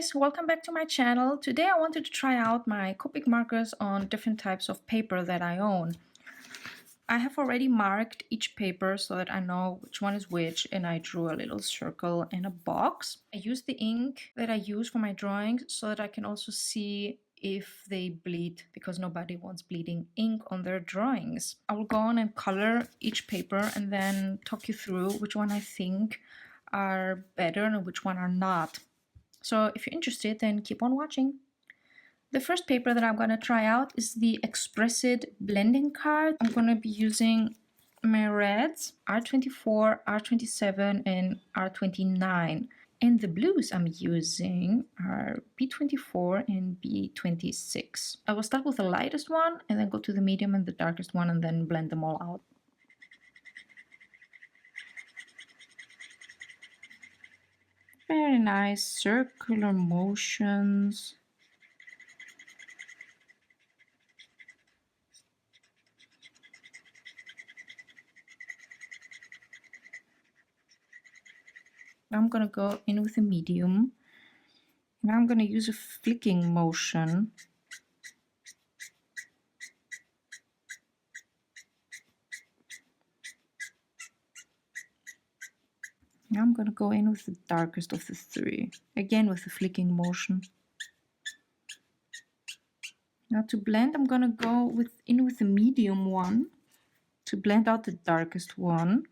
guys, welcome back to my channel. Today I wanted to try out my Copic markers on different types of paper that I own. I have already marked each paper so that I know which one is which, and I drew a little circle in a box. I use the ink that I use for my drawings so that I can also see if they bleed, because nobody wants bleeding ink on their drawings. I will go on and color each paper and then talk you through which one I think are better and which one are not. So if you're interested, then keep on watching. The first paper that I'm going to try out is the Xpress It blending card. I'm going to be using my reds, R24, R27, and R29. And the blues I'm using are B24 and B26. I will start with the lightest one and then go to the medium and the darkest one and then blend them all out. Very nice circular motions. Now I'm going to go in with a medium. Now I'm going to use a flicking motion. Now I'm going to go in with the darkest of the three, again with the flicking motion. Now to blend, I'm going to go in with the medium one to blend out the darkest one.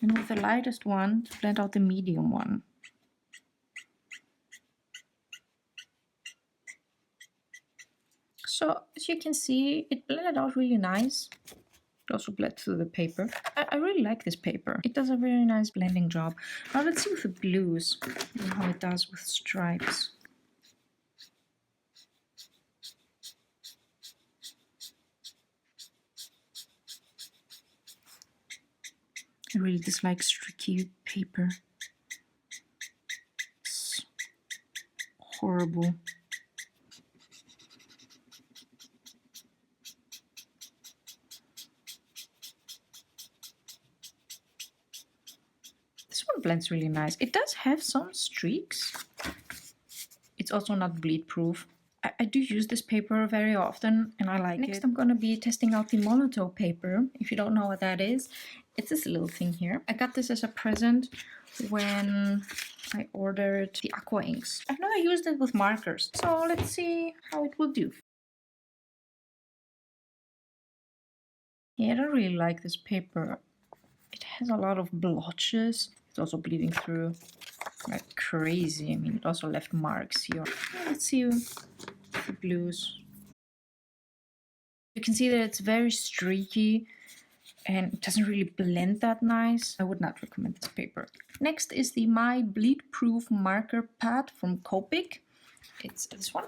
And with the lightest one to blend out the medium one. So as you can see, it blended out really nice. It also bled through the paper. I really like this paper. It does a very nice blending job. Now let's see with the blues and how it does with stripes. I really dislike streaky paper. It's horrible. This one blends really nice. It does have some streaks. It's also not bleed proof. I do use this paper very often and I like it. Next I'm going to be testing out the Monoto paper. If you don't know what that is, it's this little thing here. I got this as a present when I ordered the aqua inks. I've never used it with markers, so let's see how it will do. Yeah, I don't really like this paper. It has a lot of blotches. It's also bleeding through like crazy. I mean, it also left marks here. Let's see the blues. You can see that it's very streaky and it doesn't really blend that nice. I would not recommend this paper. Next is the My Bleed Proof marker pad from Copic. It's this one.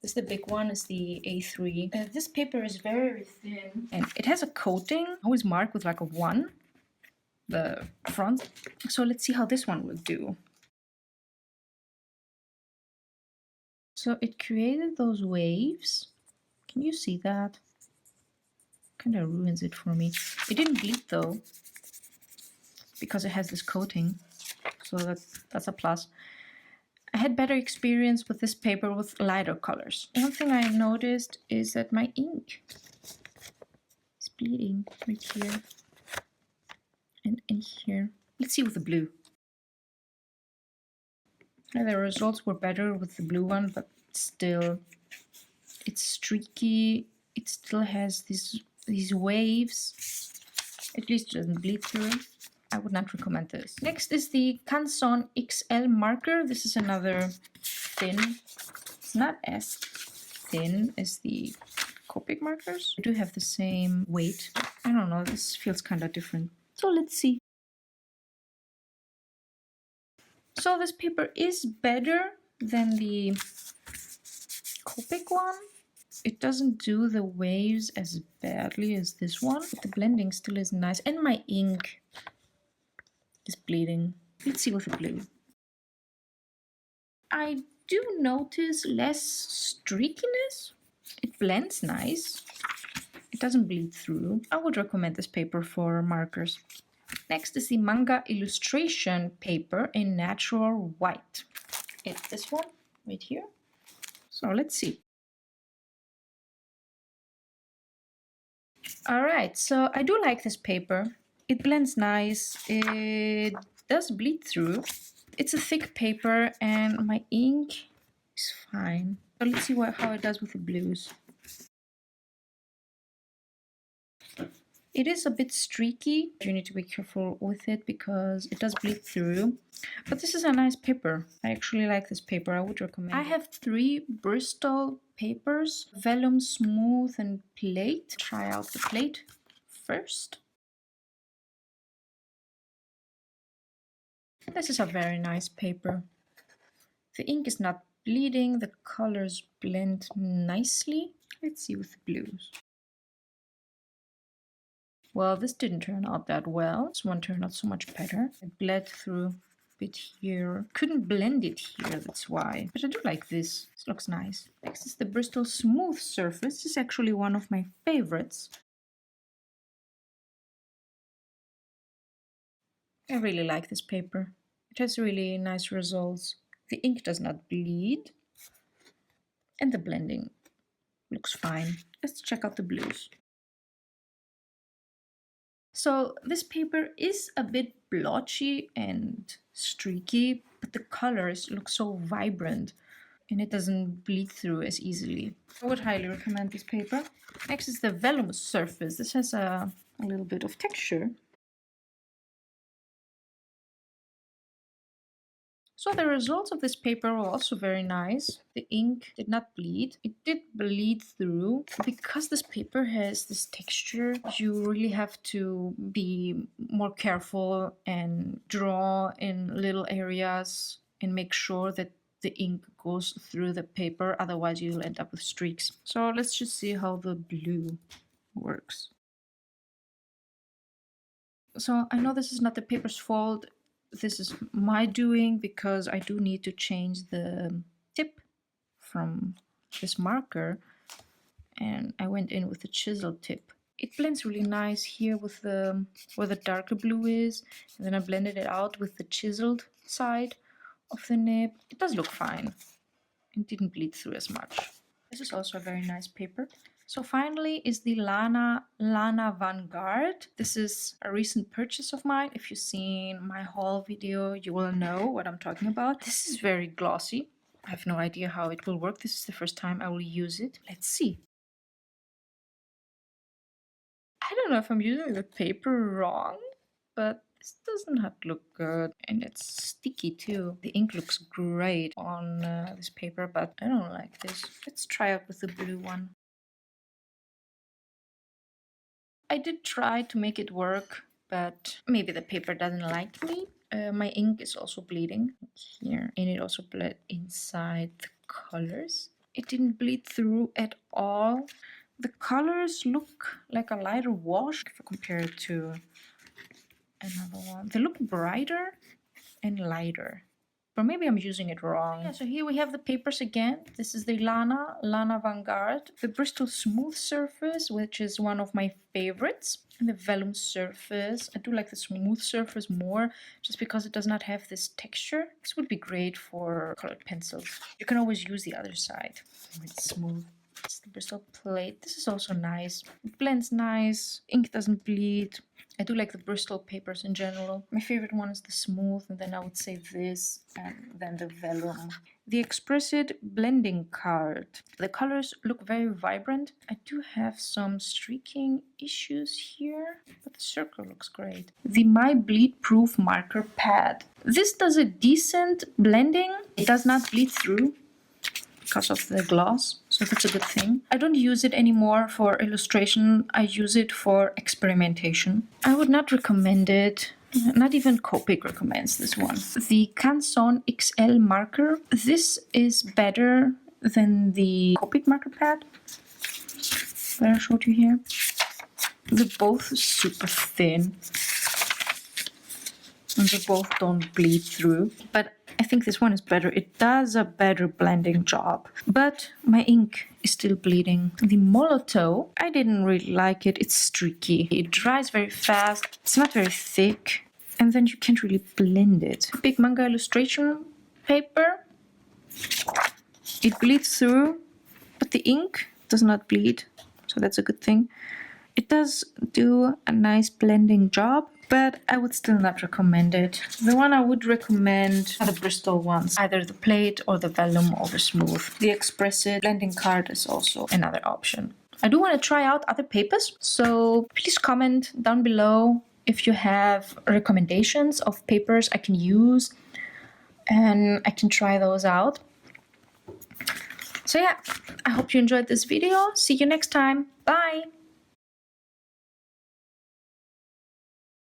This is the big one, is the A3. This paper is very thin and it has a coating. I always mark with like a 1, the front. So let's see how this one will do. So it created those waves. Can you see that? Kind of ruins it for me. It didn't bleed though, because it has this coating. So that's a plus. I had better experience with this paper with lighter colors. One thing I noticed is that my ink is bleeding right here and in here. Let's see with the blue. The results were better with the blue one, but still it's streaky. It still has these waves. At least it doesn't bleed through. I would not recommend this. Next is the Canson XL marker. This is another thin. It's not as thin as the Copic markers. They do have the same weight. I don't know, this feels kind of different. So let's see. So this paper is better than the Copic one. It doesn't do the waves as badly as this one, but the blending still is nice. And my ink is bleeding. Let's see with the blue. I do notice less streakiness. It blends nice. doesn't bleed through. I would recommend this paper for markers. Next is the Manga illustration paper in natural white. It's this one right here. So let's see. All right, so I do like this paper. It blends nice. It does bleed through. It's a thick paper and my ink is fine. But let's see how it does with the blues. It is a bit streaky. You need to be careful with it because it does bleed through. But this is a nice paper. I actually like this paper. I would recommend it. I have 3 Bristol papers, Vellum, Smooth, and Plate. Try out the plate first. This is a very nice paper. The ink is not bleeding. The colors blend nicely. Let's see with the blues. Well, this didn't turn out that well. This one turned out so much better. It bled through a bit here. Couldn't blend it here, that's why. But I do like this. This looks nice. Next is the Bristol Smooth surface. This is actually one of my favorites. I really like this paper. It has really nice results. The ink does not bleed. And the blending looks fine. Let's check out the blues. So this paper is a bit blotchy and streaky, but the colors look so vibrant and it doesn't bleed through as easily. I would highly recommend this paper. Next is the Vellum surface. This has a little bit of texture. So the results of this paper were also very nice. The ink did not bleed. It did bleed through. Because this paper has this texture, you really have to be more careful and draw in little areas and make sure that the ink goes through the paper. Otherwise, you'll end up with streaks. So let's just see how the blue works. So I know this is not the paper's fault. This is my doing because I do need to change the tip from this marker, and I went in with the chisel tip. It blends really nice here with the where the darker blue is, and then I blended it out with the chiseled side of the nib. It does look fine. It didn't bleed through as much. This is also a very nice paper. So finally is the Lana Vanguard. This is a recent purchase of mine. If you've seen my haul video, you will know what I'm talking about. This is very glossy. I have no idea how it will work. This is the first time I will use it. Let's see. I don't know if I'm using the paper wrong, but this does not look good. And it's sticky too. The ink looks great on this paper, but I don't like this. Let's try out with the blue one. I did try to make it work, but maybe the paper doesn't like me. My ink is also bleeding here, and it also bled inside the colors. It didn't bleed through at all. The colors look like a lighter wash if I compare it to another one. They look brighter and lighter. Or maybe I'm using it wrong. Yeah, so here we have the papers again. This is the Lana Vanguard. The Bristol Smooth surface, which is one of my favorites. And the Vellum surface. I do like the Smooth surface more, just because it does not have this texture. This would be great for colored pencils. You can always use the other side. It's smooth. It's the Bristol plate. This is also nice. It blends nice. Ink doesn't bleed. I do like the Bristol papers in general. My favorite one is the Smooth, and then I would say this, and then the Vellum. The Xpress It blending card. The colors look very vibrant. I do have some streaking issues here, but the circle looks great. The My Bleed Proof marker pad. This does a decent blending. It does not bleed through because of the gloss, so that's a good thing. I don't use it anymore for illustration. I use it for experimentation. I would not recommend it. Not even Copic recommends this one. The Canson XL marker. This is better than the Copic marker pad that I showed you here. They're both super thin, and they both don't bleed through. But I think this one is better. It does a better blending job. But my ink is still bleeding. The Molotov, I didn't really like it. It's streaky. It dries very fast. It's not very thick. And then you can't really blend it. Big Manga illustration paper. It bleeds through, but the ink does not bleed. So that's a good thing. It does do a nice blending job, but I would still not recommend it. The one I would recommend are the Bristol ones, either the plate or the vellum or the smooth. The Xpress It blending card is also another option. I do want to try out other papers, so please comment down below if you have recommendations of papers I can use and I can try those out. So yeah, I hope you enjoyed this video. See you next time. Bye!